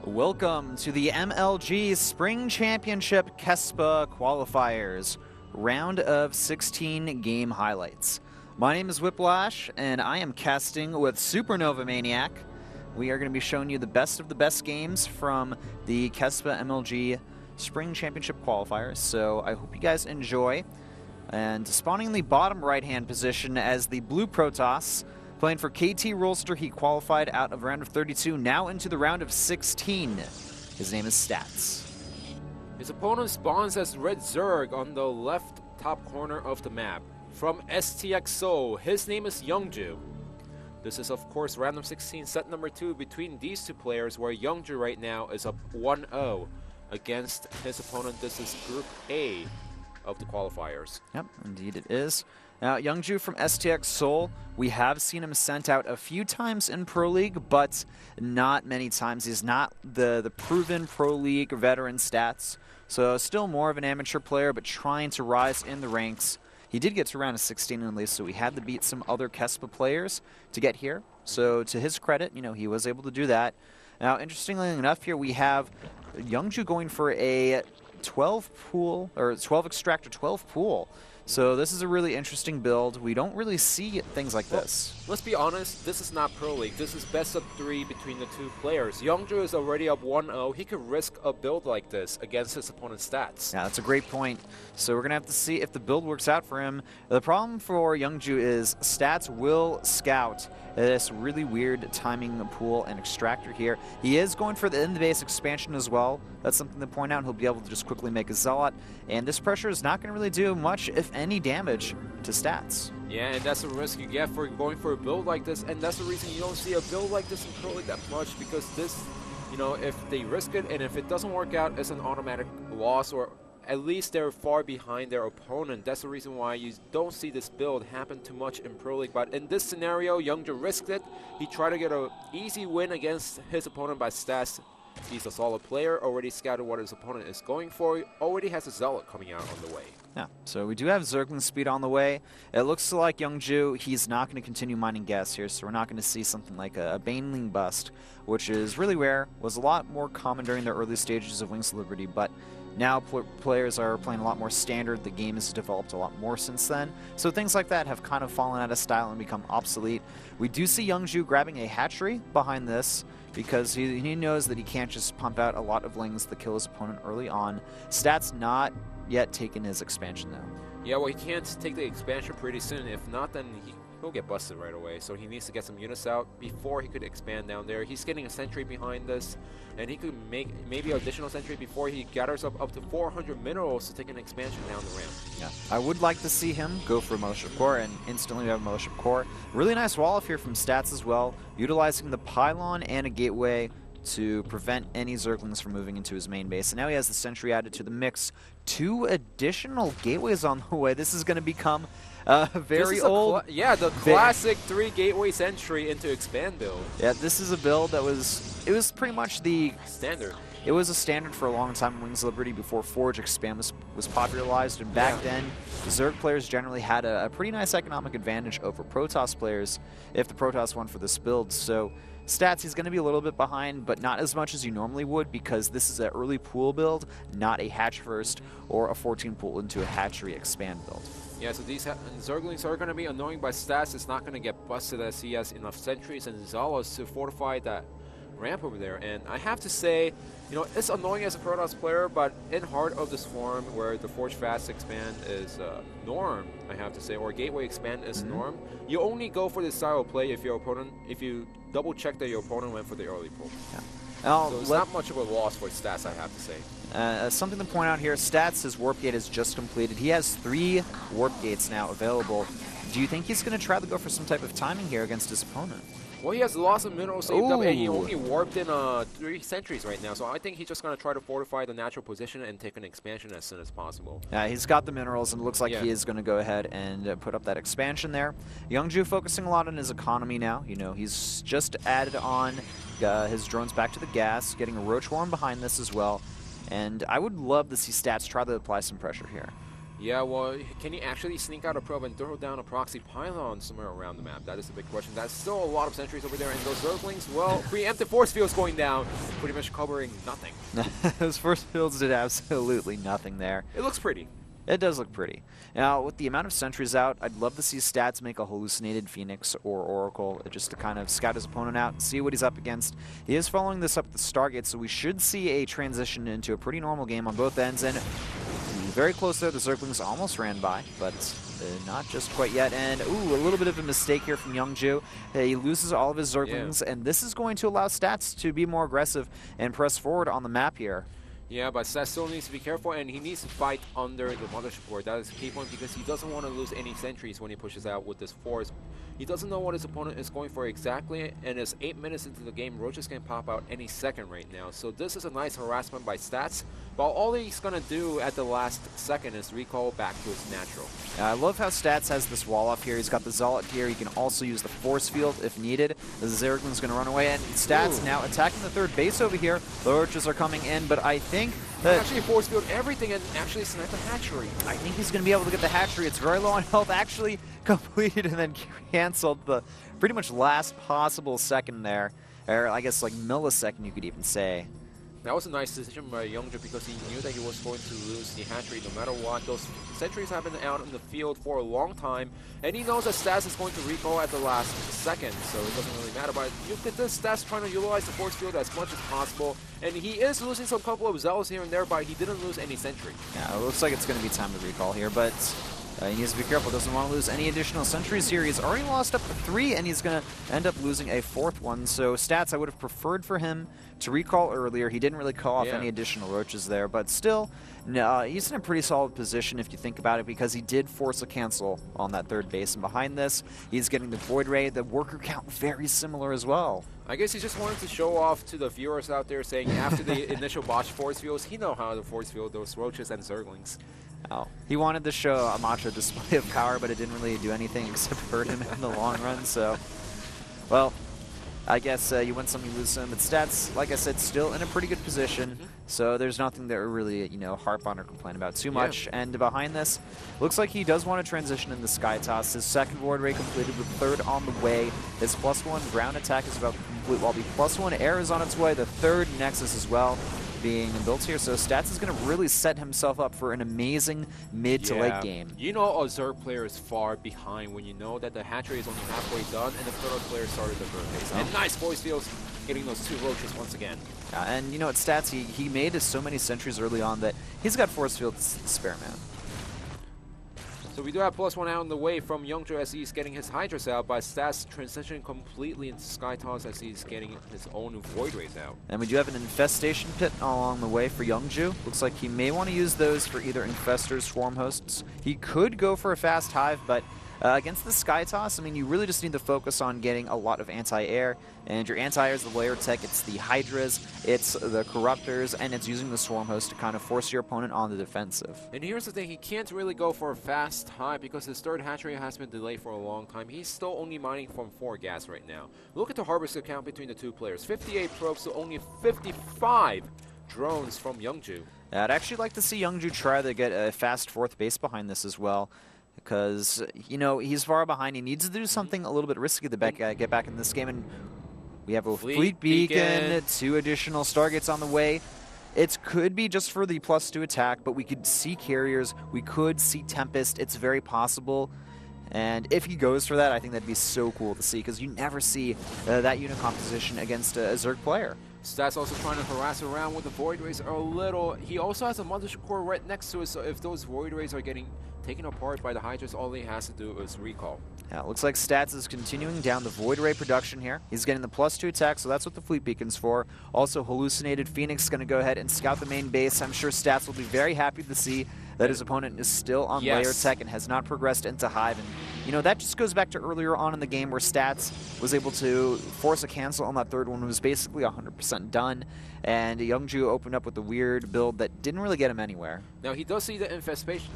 Welcome to the MLG Spring Championship Kespa Qualifiers, round of 16 game highlights. My name is Whiplash, and I am casting with Supernova Maniac. We are going to be showing you the best of the best games from the Kespa MLG Spring Championship Qualifiers, so I hope you guys enjoy. And spawning in the bottom right-hand position as the Blue Protoss, playing for KT Rolster. He qualified out of round of 32, now into the round of 16. His name is Stats. His opponent spawns as Red Zerg on the left top corner of the map. From STX Seoul, his name is YoungJoo. This is of course round of 16, set number 2 between these two players, where YoungJoo right now is up 1-0 against his opponent. This is Group A of the qualifiers. Yep, indeed it is. Now, YoungJoo from STX Seoul, we have seen him sent out a few times in Pro League, but not many times. He's not the proven Pro League veteran stats, so still more of an amateur player, but trying to rise in the ranks. He did get to round of 16 at least, so he had to beat some other Kespa players to get here. So to his credit, you know, he was able to do that. Now, interestingly enough, here we have YoungJoo going for a 12 pool, or 12 extractor, 12 pool. So this is a really interesting build. We don't really see things like this. Let's be honest, this is not Pro League. This is best of 3 between the two players. YoungJoo is already up 1-0. He could risk a build like this against his opponent's stats. Yeah, that's a great point. So we're going to have to see if the build works out for him. The problem for YoungJoo is Stats will scout this really weird timing pool and extractor here. He is going for the in-the-base expansion as well. That's something to point out. He'll be able to just quickly make a Zealot. And this pressure is not going to really do much, if any, damage to Stats. Yeah, and that's a risk you get for going for a build like this, and that's the reason you don't see a build like this in Pro League that much, because this, you know, if they risk it and if it doesn't work out, it's an automatic loss, or at least they're far behind their opponent. That's the reason why you don't see this build happen too much in Pro League. But in this scenario, YoungJoo risked it. He tried to get an easy win against his opponent by Stats. He's a solid player, already scouted what his opponent is going for, already has a Zealot coming out on the way. Yeah, so we do have Zergling speed on the way. It looks like YoungJoo, he's not going to continue mining gas here, so we're not going to see something like a Baneling bust, which is really rare, was a lot more common during the early stages of Wings of Liberty, but now players are playing a lot more standard. The game has developed a lot more since then, so things like that have kind of fallen out of style and become obsolete. We do see YoungJoo grabbing a hatchery behind this, because he knows that he can't just pump out a lot of lings to kill his opponent early on. Stats not yet taken his expansion though. Yeah, well, he can't take the expansion pretty soon. If not, then he'll get busted right away. So he needs to get some units out before he could expand down there. He's getting a sentry behind this, and he could make maybe an additional sentry before he gathers up to 400 minerals to take an expansion down the ramp. Yeah, I would like to see him go for a Mothership Core, and instantly we have a Mothership Core. Really nice wall off here from Stats as well, utilizing the pylon and a gateway to prevent any Zerglings from moving into his main base. And now he has the sentry added to the mix. 2 additional gateways on the way. This is going to become very old. Yeah, the classic 3 gateway sentry into expand build. Yeah, this is a build that was pretty much the standard. It was a standard for a long time in Wings of Liberty before Forge Expand was popularized, and back then, Zerg players generally had a pretty nice economic advantage over Protoss players if the Protoss went for this build. So Stats, he's going to be a little bit behind, but not as much as you normally would, because this is an early pool build, not a hatch first or a 14 pool into a hatchery expand build. Yeah, so these Zerglings are going to be annoying by Stats. It's not going to get busted as he has enough sentries and Zealots to fortify that ramp over there. And I have to say, you know, it's annoying as a Protoss player, but in Heart of the Swarm, where the Forge Fast expand is norm, I have to say, or Gateway expand is norm, you only go for this style of play if you double check that your opponent went for the early pull. Yeah. So it's not much of a loss for Stats, I have to say. Something to point out here, Stats, his Warp Gate is just completed. He has 3 Warp Gates now available. Do you think he's going to try to go for some type of timing here against his opponent? Well, he has lots of minerals saved up, and he only warped in 3 sentries right now, so I think he's just going to try to fortify the natural position and take an expansion as soon as possible. Yeah, he's got the minerals, and it looks like he is going to go ahead and put up that expansion there. YoungJoo focusing a lot on his economy now. You know, he's just added on his drones back to the gas, getting a Roach Worm behind this as well. And I would love to see Stats try to apply some pressure here. Yeah, well, can he actually sneak out a probe and throw down a proxy pylon somewhere around the map? That is the big question. That's still a lot of sentries over there, and those Zerglings, well, preemptive force fields going down, pretty much covering nothing. Those force fields did absolutely nothing there. It looks pretty. It does look pretty. Now, with the amount of sentries out, I'd love to see Stats make a hallucinated Phoenix or Oracle just to kind of scout his opponent out and see what he's up against. He is following this up with the Stargate, so we should see a transition into a pretty normal game on both ends. And very close there, the Zerglings almost ran by, but not just quite yet. And, ooh, a little bit of a mistake here from YoungJoo. He loses all of his Zerglings, and this is going to allow Stats to be more aggressive and press forward on the map here. Yeah, but Seth still needs to be careful, and he needs to fight under the mothership board. That is a key point because he doesn't want to lose any sentries when he pushes out with this force. He doesn't know what his opponent is going for exactly, and it's 8 minutes into the game. Roaches can pop out any second right now. So this is a nice harassment by Stats, but all he's going to do at the last second is recall back to his natural. I love how Stats has this wall up here. He's got the Zealot here. He can also use the force field if needed. The Zergling's going to run away, and Stats now attacking the third base over here. The Roaches are coming in, but I think that actually force field everything and actually snipe the hatchery. I think he's going to be able to get the hatchery. It's very low on health, actually completed and then canceled the pretty much last possible second there. Or I guess like millisecond you could even say. That was a nice decision by YoungJoo because he knew that he was going to lose the hatchery no matter what. Those sentries have been out in the field for a long time, and he knows that Stas is going to recall at the last second, so it doesn't really matter. But you get this Stas trying to utilize the force field as much as possible, and he is losing some couple of zealots here and there, but he didn't lose any sentry. Yeah, it looks like it's going to be time to recall here, but he needs to be careful. Doesn't want to lose any additional sentries here. He's already lost up to 3, and he's going to end up losing a 4th one. So Stats, I would have preferred for him to recall earlier. He didn't really call off any additional roaches there, but still, no, he's in a pretty solid position if you think about it, because he did force a cancel on that third base. And behind this, he's getting the Void Ray, the worker count very similar as well. I guess he just wanted to show off to the viewers out there saying after the initial botch force fields, he know how to force field those roaches and Zerglings. Oh, he wanted to show a macho display of power, but it didn't really do anything except hurt him in the long run, so, well, I guess you win some, you lose some, but Stats, like I said, still in a pretty good position, so there's nothing that we really, you know, harp on or complain about too much. And behind this, looks like he does want to transition in the Sky Toss. His second Void Ray completed with third on the way. His +1 ground attack is about to complete, while the +1 air is on its way. The third Nexus as well being built here, so Stats is going to really set himself up for an amazing mid to late game. You know a Zerg player is far behind when you know that the hatchery is only halfway done and the third player started the third phase. And nice voice fields getting those 2 roaches once again. And you know what, Stats, he made so many sentries early on that he's got force fields to spare, man. So we do have +1 out in the way from YoungJoo as he's getting his Hydras out, but Stats transitioning completely into Sky Toss as he's getting his own Void Rays out. And we do have an Infestation Pit along the way for YoungJoo. Looks like he may want to use those for either Infestors, Swarm Hosts. He could go for a Fast Hive, but against the Sky Toss, I mean, you really just need to focus on getting a lot of anti-air. And your anti-air is the layer tech, it's the Hydras, it's the Corruptors, and it's using the Swarm Host to kind of force your opponent on the defensive. And here's the thing, he can't really go for a fast high because his third hatchery has been delayed for a long time. He's still only mining from 4 gas right now. Look at the harvester count between the 2 players. 58 probes to only 55 drones from YoungJoo. I'd actually like to see YoungJoo try to get a fast 4th base behind this as well, because, you know, he's far behind. He needs to do something a little bit risky to get back in this game, and we have a Fleet Beacon, 2 additional Stargates on the way. It could be just for the +2 attack, but we could see Carriers, we could see Tempest, it's very possible. And if he goes for that, I think that'd be so cool to see, because you never see that unit composition against a Zerg player. Stats also trying to harass around with the Void Rays a little. He also has a Mothership Core right next to it, so if those Void Rays are getting taken apart by the Hydras, all he has to do is recall. Yeah, it looks like Stats is continuing down the Void Ray production here. He's getting the +2 attack, so that's what the Fleet Beacon's for. Also, Hallucinated Phoenix is going to go ahead and scout the main base. I'm sure Stats will be very happy to see that his opponent is still on layer tech and has not progressed into Hive. And you know, that just goes back to earlier on in the game where Stats was able to force a cancel on that third one. It was basically 100% done, and YoungJoo opened up with a weird build that didn't really get him anywhere. Now, he does see the infestation,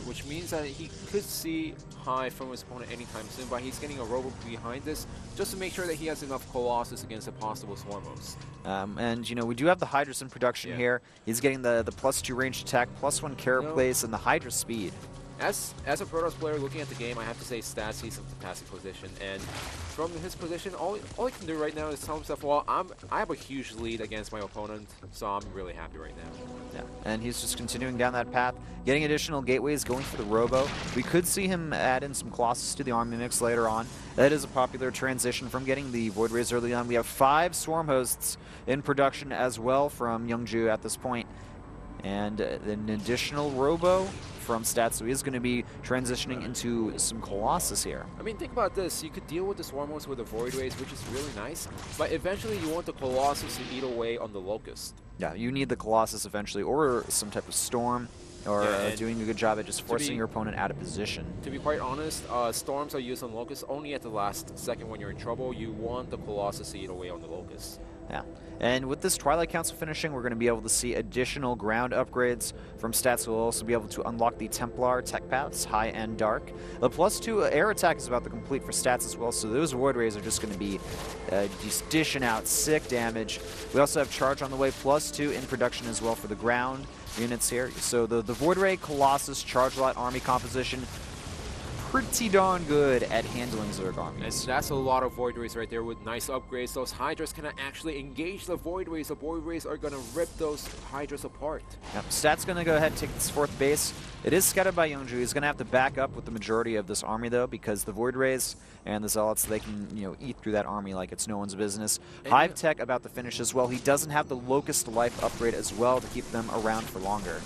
which means that he could see high from his opponent anytime soon, but he's getting a robo behind this just to make sure that he has enough Colossus against a possible Swarm host. And, you know, we do have the Hydras in production here. He's getting the +2 ranged attack, +1 carry place, and the Hydra speed. As a Protoss player looking at the game, I have to say Stats, he's in a fantastic position, and from his position, all he can do right now is tell himself, well, I have a huge lead against my opponent, so I'm really happy right now. Yeah, and he's just continuing down that path, getting additional gateways, going for the Robo. We could see him add in some Colossus to the army mix later on. That is a popular transition from getting the Void Rays early on. We have 5 Swarm hosts in production as well from YoungJoo at this point, and an additional Robo from Stats, so he is going to be transitioning into some Colossus here. I mean, think about this. You could deal with the Swarm host with the Void Rays, which is really nice, but eventually you want the Colossus to eat away on the Locust. Yeah, you need the Colossus eventually, or some type of Storm, or doing a good job at just forcing your opponent out of position. To be quite honest, Storms are used on Locust only at the last second when you're in trouble. You want the Colossus to eat away on the Locust. Yeah, and with this Twilight Council finishing, we're going to be able to see additional ground upgrades from Stats. We'll also be able to unlock the Templar tech paths, high and dark. The +2 air attack is about to complete for Stats as well, so those Void Rays are just going to be just dishing out sick damage. We also have Charge on the way, +2 in production as well for the ground units here. So the Void Ray, Colossus, Charge Lot army composition, pretty darn good at handling Zerg armies. And that's a lot of Void Rays right there with nice upgrades. Those Hydras can actually engage the Void Rays. The Void Rays are going to rip those Hydras apart. Yep. Stat's going to go ahead and take this 4th base. It is scattered by YoungJoo. He's going to have to back up with the majority of this army, though, because the Void Rays and the Zealots, they can, you know, eat through that army like it's no one's business. Hive Tech about to finish as well. He doesn't have the Locust Life upgrade as well to keep them around for longer.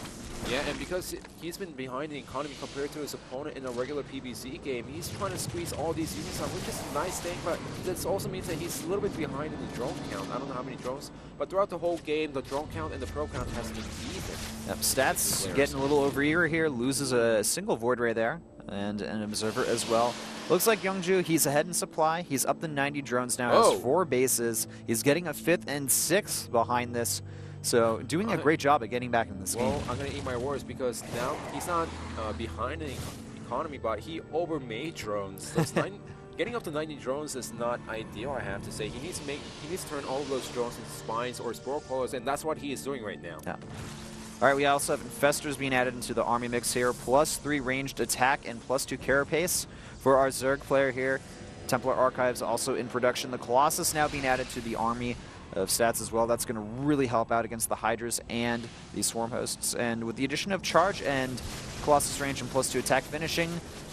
Yeah, and because he's been behind the economy compared to his opponent in a regular PvZ game, he's trying to squeeze all these units out, which is a nice thing, but this also means that he's a little bit behind in the drone count. I don't know how many drones, but throughout the whole game, the drone count and the pro count has been even. Yep, Stats getting a little over eager here, loses a single Void Ray there, and an Observer as well. Looks like YoungJoo, he's ahead in supply. He's up to 90 drones now, has 4 bases. He's getting a 5th and 6th behind this. So doing a great job at getting back in this game. Well, I'm going to eat my words because now he's not behind the economy, but he overmade drones. Getting up to 90 drones is not ideal, I have to say. He needs to turn all of those drones into spines or spore crawlers, and that's what he is doing right now. Yeah. All right, we also have Infestors being added into the army mix here. +3 ranged attack and +2 carapace for our Zerg player here. Templar Archives also in production. The Colossus now being added to the army of Stats as well. That's going to really help out against the Hydras and the Swarm hosts. And with the addition of Charge and Colossus range and +2 attack finishing,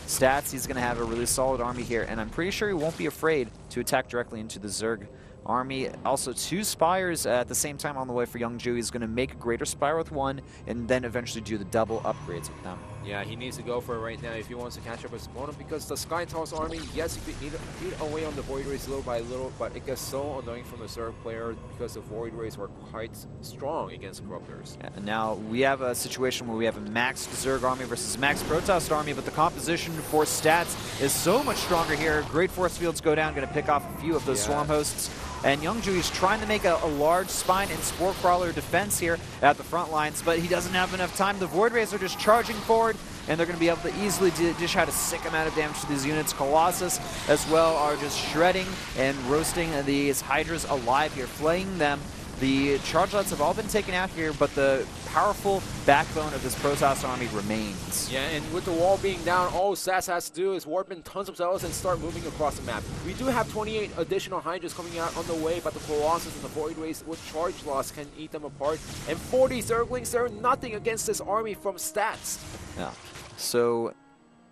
Stats, he's going to have a really solid army here. And I'm pretty sure he won't be afraid to attack directly into the Zerg army. Also 2 Spires at the same time on the way for YoungJoo. He's going to make a Greater Spire with 1 and then eventually do the double upgrades with them. Yeah, he needs to go for it right now if he wants to catch up with his opponent, because the Skytoss army, yes, you could eat away on the Void Rays little by little, but it gets so annoying from the Zerg player because the Void Rays were quite strong against Corruptors. Yeah, and now we have a situation where we have a maxed Zerg army versus maxed Protoss army, but the composition for Stats is so much stronger here. Great force fields go down, going to pick off a few of those Swarm hosts. And YoungJoo is trying to make a large spine and spore crawler defense here at the front lines, but he doesn't have enough time. The Void Rays are just charging forward, and they're going to be able to easily dish out a sick amount of damage to these units. Colossus as well are just shredding and roasting these Hydras alive here, flaying them. The charge lots have all been taken out here, but the powerful backbone of this Protoss army remains. Yeah, and with the wall being down, all Stats has to do is warp in tons of Zealots and start moving across the map. We do have 28 additional Hydras coming out on the way, but the Colossus and the Void Rays with charge loss can eat them apart. And 40 Zerglings, they're nothing against this army from Stats. Yeah, so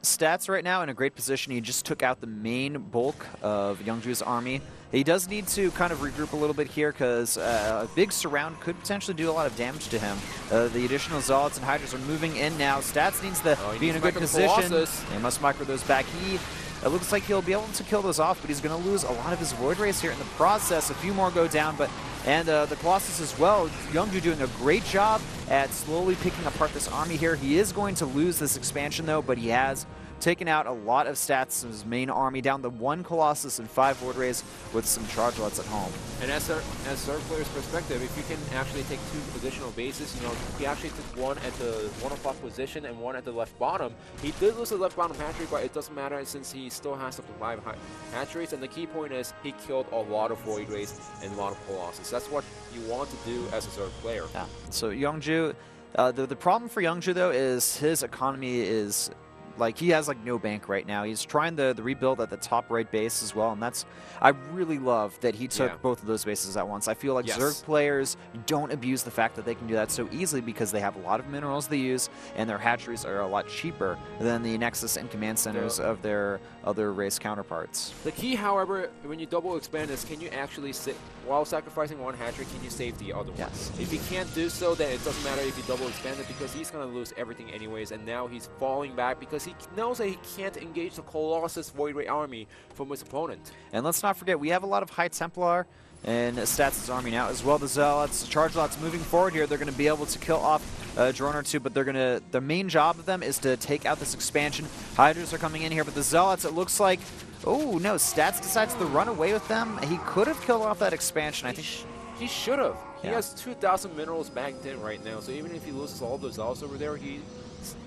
Stats right now in a great position. He just took out the main bulk of YoungJoo's army. He does need to kind of regroup a little bit here because a big surround could potentially do a lot of damage to him. The additional Zealots and Hydras are moving in now. Stats needs to be in a good position. They must micro those back. It looks like he'll be able to kill those off, but he's going to lose a lot of his Void Rays here in the process. A few more go down, and the Colossus as well. YoungJoo doing a great job at slowly picking apart this army here. He is going to lose this expansion though, but he has taking out a lot of Stats' main army, down to 1 Colossus and 5 Void Rays with some charge lots at home. And as Zerg player's perspective, if you can actually take 2 additional bases, you know, he actually took 1 at the 1 o'clock position and 1 at the left bottom. He did lose the left bottom hatchery, but it doesn't matter since he still has up to 5 hatcheries. And the key point is he killed a lot of Void Rays and a lot of Colossus. That's what you want to do as a Zerg player. Yeah. So YoungJoo, the problem for YoungJoo though is his economy is like he has like no bank right now. He's trying the rebuild at the top right base as well, and that's I really love that he took both of those bases at once. I feel like Zerg players don't abuse the fact that they can do that so easily because they have a lot of minerals they use, and their hatcheries are a lot cheaper than the Nexus and command centers of their other race counterparts. The key, however, when you double expand is can you actually while sacrificing 1 hatchery, can you save the other one? If you can't do so, then it doesn't matter if you double expand it because he's going to lose everything anyways, and now he's falling back because he knows that he can't engage the Colossus Void Ray army from his opponent. And let's not forget, we have a lot of High Templar and Stats' army now as well. The Zealots, Charge Lots moving forward here, they're going to be able to kill off a drone or 2, but they're going to, the main job of them is to take out this expansion. Hydras are coming in here, but the Zealots, it looks like, oh no, Stats decides to run away with them. He could have killed off that expansion, I think. He should have. He has 2,000 minerals bagged in right now, so even if he loses all those Zealots over there, he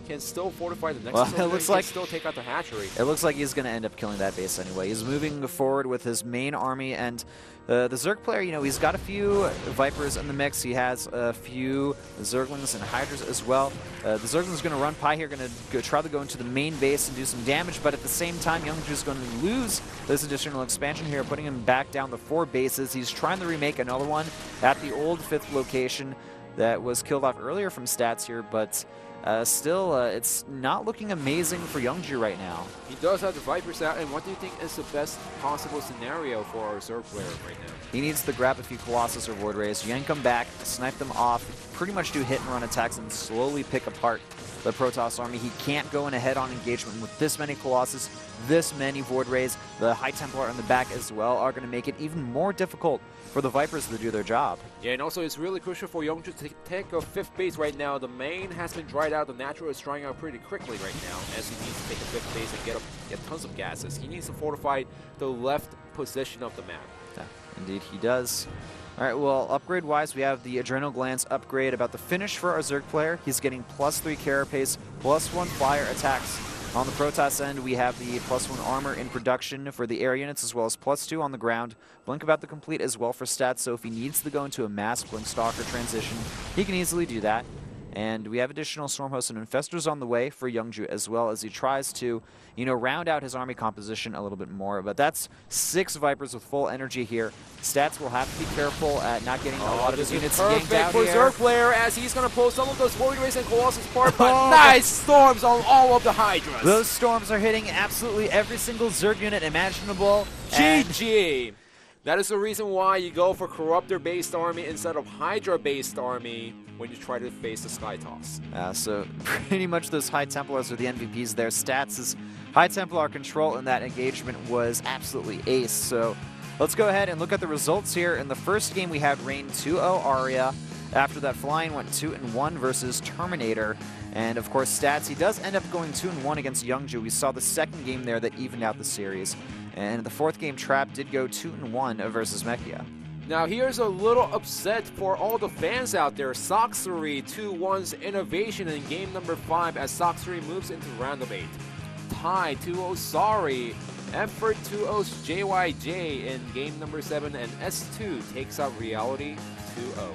can still fortify the next it looks like still take out the hatchery. It looks like he's going to end up killing that base anyway. He's moving forward with his main army, and the Zerg player, you know, he's got a few Vipers in the mix. He has a few Zerglings and Hydras as well. The Zergling's going to run Pi here, going to try to go into the main base and do some damage, but at the same time, YoungJoo's going to lose this additional expansion here, putting him back down to 4 bases. He's trying to remake another one at the old 5th location that was killed off earlier from Stats here, but still, it's not looking amazing for YoungJoo right now. He does have the Vipers out, and what do you think is the best possible scenario for our Zerg player right now? He needs to grab a few Colossus or Void Rays, yank them back, snipe them off, pretty much do hit-and-run attacks and slowly pick apart the Protoss army. He can't go in a head-on engagement with this many Colossus, this many Void Rays. The High Templar in the back as well are going to make it even more difficult for the Vipers to do their job. Yeah, and also it's really crucial for YoungJoo to take a 5th base right now. The main has been dried out. The natural is drying out pretty quickly right now as he needs to take a 5th base and get tons of gases. He needs to fortify the left position of the map. Yeah, indeed he does. All right, well, upgrade-wise, we have the Adrenal Glands upgrade about the finish for our Zerg player. He's getting +3 carapace, +1 flyer attacks. On the Protoss end, we have the +1 armor in production for the air units, as well as +2 on the ground. Blink about to complete as well for Stats, so if he needs to go into a mass Blink Stalker transition, he can easily do that. And we have additional Stormhosts and Infestors on the way for YoungJoo as well as he tries to, you know, round out his army composition a little bit more. But that's 6 Vipers with full energy here. Stats will have to be careful at not getting a lot of his units yanked out for here. Zerg player as he's going to pull some of those Void Rays and Colossus part, but nice storms on all of the Hydras. Those storms are hitting absolutely every single Zerg unit imaginable. GG! That is the reason why you go for Corruptor-based army instead of Hydra-based army when you try to face the Sky Toss. So pretty much those High Templars are the MVPs there. Stats' High Templar control in that engagement was absolutely ace. So let's go ahead and look at the results here. In the first game, we had Rain 2-0 Aria. After that, Flying went 2-1 versus Terminator. And of course, Stats, he does end up going 2-1 against YoungJoo. We saw the second game there that evened out the series. And the 4th game, Trap did go 2-1 versus Mechia. Now here's a little upset for all the fans out there. Soxery 2-1's innovation in game number 5 as Soxery moves into round of 8. Ty 2-0 Sorry. Effort 2-0's JYJ in game number 7, and S2 takes out Reality 2-0.